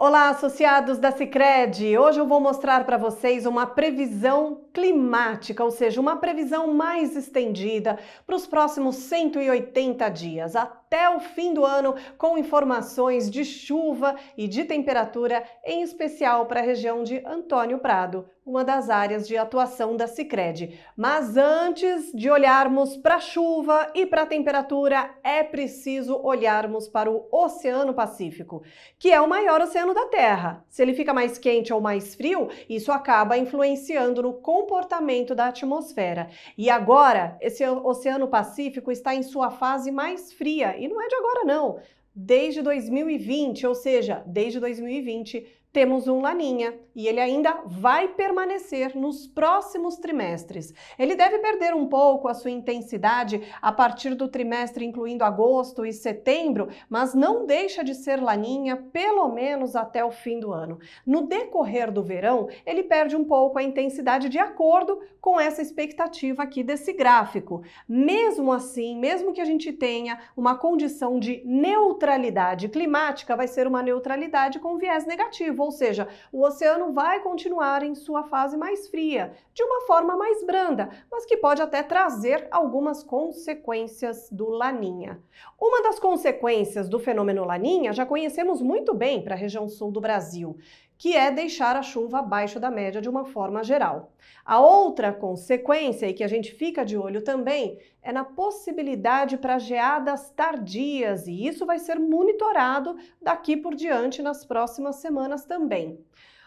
Olá, associados da Sicredi! Hoje eu vou mostrar para vocês uma previsão climática, ou seja, uma previsão mais estendida para os próximos 180 dias, até o fim do ano, com informações de chuva e de temperatura, em especial para a região de Antônio Prado, uma das áreas de atuação da Sicredi. Mas antes de olharmos para a chuva e para a temperatura, é preciso olharmos para o Oceano Pacífico, que é o maior oceano da Terra. Se ele fica mais quente ou mais frio, isso acaba influenciando no comportamento da atmosfera. E agora, esse Oceano Pacífico está em sua fase mais fria, e não é de agora não. Desde 2020, ou seja, desde 2020, temos um Laninha e ele ainda vai permanecer nos próximos trimestres. Ele deve perder um pouco a sua intensidade a partir do trimestre incluindo agosto e setembro, mas não deixa de ser Laninha pelo menos até o fim do ano. No decorrer do verão, ele perde um pouco a intensidade de acordo com essa expectativa aqui desse gráfico. Mesmo assim, mesmo que a gente tenha uma condição de neutralidade climática, vai ser uma neutralidade com viés negativo. Ou seja, o oceano vai continuar em sua fase mais fria, de uma forma mais branda, mas que pode até trazer algumas consequências do Laninha. Uma das consequências do fenômeno Laninha já conhecemos muito bem para a região sul do Brasil, que é deixar a chuva abaixo da média de uma forma geral. A outra consequência, e que a gente fica de olho também, é na possibilidade para geadas tardias, e isso vai ser monitorado daqui por diante nas próximas semanas também.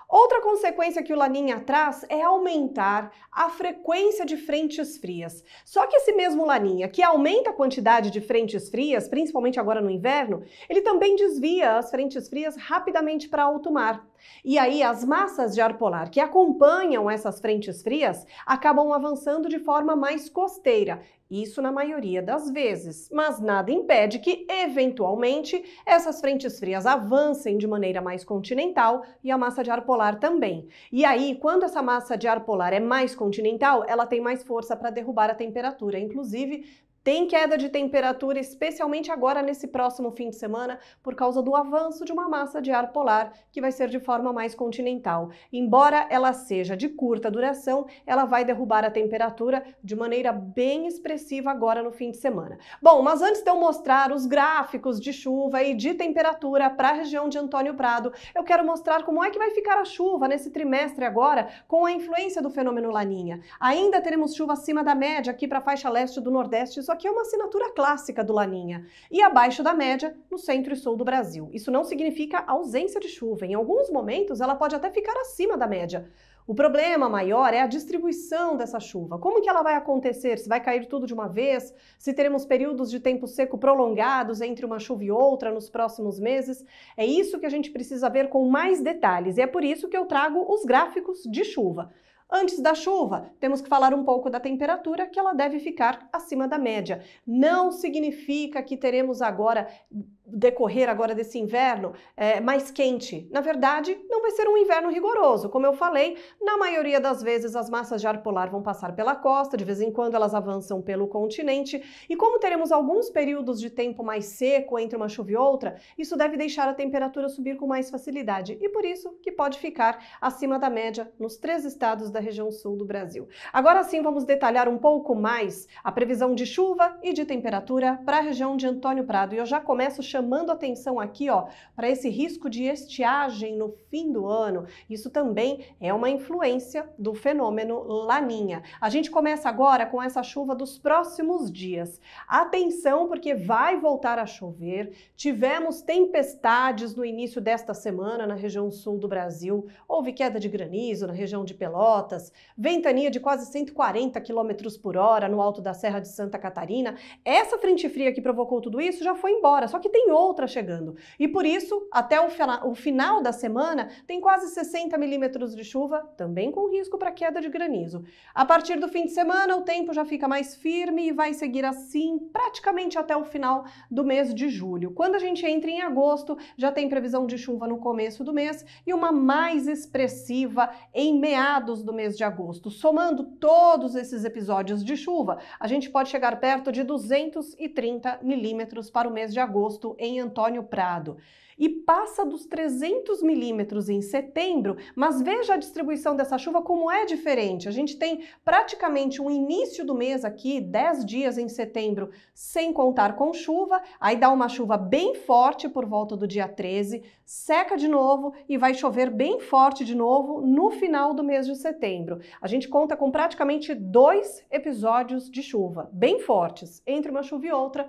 Outra consequência que o Laninha traz é aumentar a frequência de frentes frias. Só que esse mesmo Laninha, que aumenta a quantidade de frentes frias, principalmente agora no inverno, ele também desvia as frentes frias rapidamente para alto mar. E aí as massas de ar polar que acompanham essas frentes frias acabam avançando de forma mais costeira. Isso na maioria das vezes, mas nada impede que, eventualmente, essas frentes frias avancem de maneira mais continental e a massa de ar polar também. E aí, quando essa massa de ar polar é mais continental, ela tem mais força para derrubar a temperatura. Inclusive, tem queda de temperatura, especialmente agora nesse próximo fim de semana, por causa do avanço de uma massa de ar polar, que vai ser de forma mais continental. Embora ela seja de curta duração, ela vai derrubar a temperatura de maneira bem expressiva agora no fim de semana. Bom, mas antes de eu mostrar os gráficos de chuva e de temperatura para a região de Antônio Prado, eu quero mostrar como é que vai ficar a chuva nesse trimestre agora, com a influência do fenômeno Laninha. Ainda teremos chuva acima da média aqui para a faixa leste do Nordeste, isso aqui é uma assinatura clássica do Laninha, e abaixo da média no centro e sul do Brasil. Isso não significa ausência de chuva. Em alguns momentos, ela pode até ficar acima da média. O problema maior é a distribuição dessa chuva. Como que ela vai acontecer? Se vai cair tudo de uma vez? Se teremos períodos de tempo seco prolongados entre uma chuva e outra nos próximos meses? É isso que a gente precisa ver com mais detalhes, e é por isso que eu trago os gráficos de chuva. Antes da chuva, temos que falar um pouco da temperatura, que ela deve ficar acima da média. Não significa que teremos agora, decorrer agora desse inverno, mais quente. Na verdade, não vai ser um inverno rigoroso. Como eu falei, na maioria das vezes as massas de ar polar vão passar pela costa, de vez em quando elas avançam pelo continente, e como teremos alguns períodos de tempo mais seco entre uma chuva e outra, isso deve deixar a temperatura subir com mais facilidade, e por isso que pode ficar acima da média nos 3 estados da região sul do Brasil. Agora sim, vamos detalhar um pouco mais a previsão de chuva e de temperatura para a região de Antônio Prado. E eu já começo chamando atenção aqui, ó, para esse risco de estiagem no fim do ano. Isso também é uma influência do fenômeno Laninha. A gente começa agora com essa chuva dos próximos dias. Atenção, porque vai voltar a chover. Tivemos tempestades no início desta semana na região sul do Brasil. Houve queda de granizo na região de Pelotas, ventania de quase 140 km por hora no alto da Serra de Santa Catarina. Essa frente fria que provocou tudo isso já foi embora, só que tem outra chegando. E por isso, até o final da semana, tem quase 60 milímetros de chuva, também com risco para queda de granizo. A partir do fim de semana, o tempo já fica mais firme e vai seguir assim praticamente até o final do mês de julho. Quando a gente entra em agosto, já tem previsão de chuva no começo do mês e uma mais expressiva em meados do mês de agosto. Somando todos esses episódios de chuva, a gente pode chegar perto de 230 milímetros para o mês de agosto agosto em Antônio Prado. E passa dos 300 milímetros em setembro, mas veja a distribuição dessa chuva como é diferente. A gente tem praticamente um início do mês aqui, 10 dias em setembro, sem contar com chuva, aí dá uma chuva bem forte por volta do dia 13, seca de novo e vai chover bem forte de novo no final do mês de setembro. A gente conta com praticamente 2 episódios de chuva, bem fortes, entre uma chuva e outra.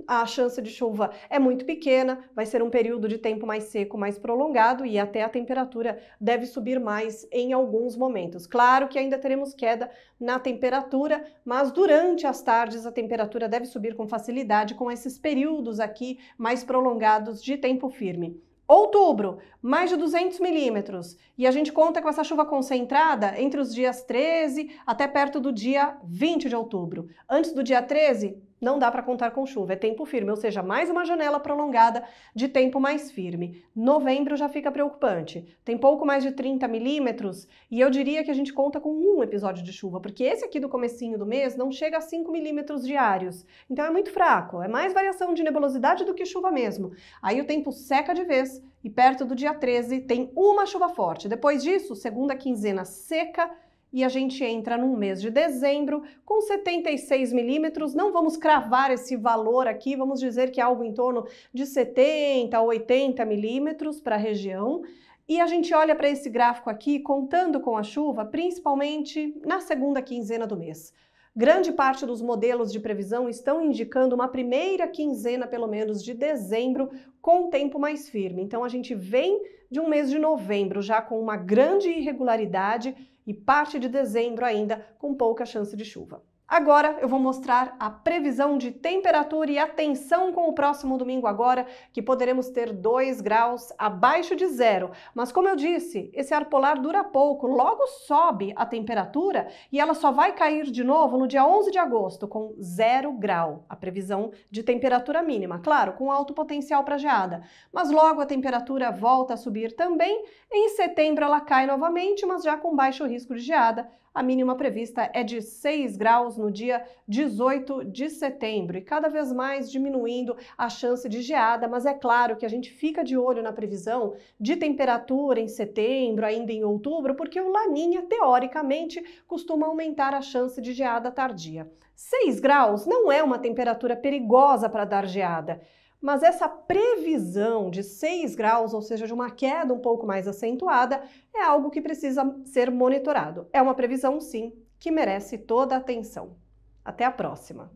A chance de chuva é muito pequena, vai ser um período de tempo mais seco, mais prolongado e até a temperatura deve subir mais em alguns momentos. Claro que ainda teremos queda na temperatura, mas durante as tardes a temperatura deve subir com facilidade com esses períodos aqui mais prolongados de tempo firme. Outubro, mais de 200 milímetros, e a gente conta com essa chuva concentrada entre os dias 13 até perto do dia 20 de outubro. Antes do dia 13, não dá para contar com chuva, é tempo firme, ou seja, mais uma janela prolongada de tempo mais firme. Novembro já fica preocupante, tem pouco mais de 30 milímetros e eu diria que a gente conta com um episódio de chuva, porque esse aqui do comecinho do mês não chega a 5 milímetros diários, então é muito fraco, é mais variação de nebulosidade do que chuva mesmo. Aí o tempo seca de vez e perto do dia 13 tem uma chuva forte. Depois disso, segunda quinzena seca, e a gente entra num mês de dezembro com 76 milímetros. Não vamos cravar esse valor aqui, vamos dizer que é algo em torno de 70 a 80 milímetros para a região. E a gente olha para esse gráfico aqui, contando com a chuva, principalmente na segunda quinzena do mês. Grande parte dos modelos de previsão estão indicando uma primeira quinzena, pelo menos, de dezembro, com tempo mais firme. Então, a gente vem de um mês de novembro já com uma grande irregularidade e parte de dezembro ainda com pouca chance de chuva. Agora eu vou mostrar a previsão de temperatura e atenção com o próximo domingo agora, que poderemos ter 2 graus abaixo de zero. Mas como eu disse, esse ar polar dura pouco, logo sobe a temperatura e ela só vai cair de novo no dia 11 de agosto com 0 grau. A previsão de temperatura mínima, claro, com alto potencial para geada. Mas logo a temperatura volta a subir também. Em setembro ela cai novamente, mas já com baixo risco de geada. A mínima prevista é de 6 graus no dia 18 de setembro e cada vez mais diminuindo a chance de geada, mas é claro que a gente fica de olho na previsão de temperatura em setembro, ainda em outubro, porque o Laninha, teoricamente, costuma aumentar a chance de geada tardia. 6 graus não é uma temperatura perigosa para dar geada, mas essa previsão de 6 graus, ou seja, de uma queda um pouco mais acentuada, é algo que precisa ser monitorado. É uma previsão, sim, que merece toda a atenção. Até a próxima!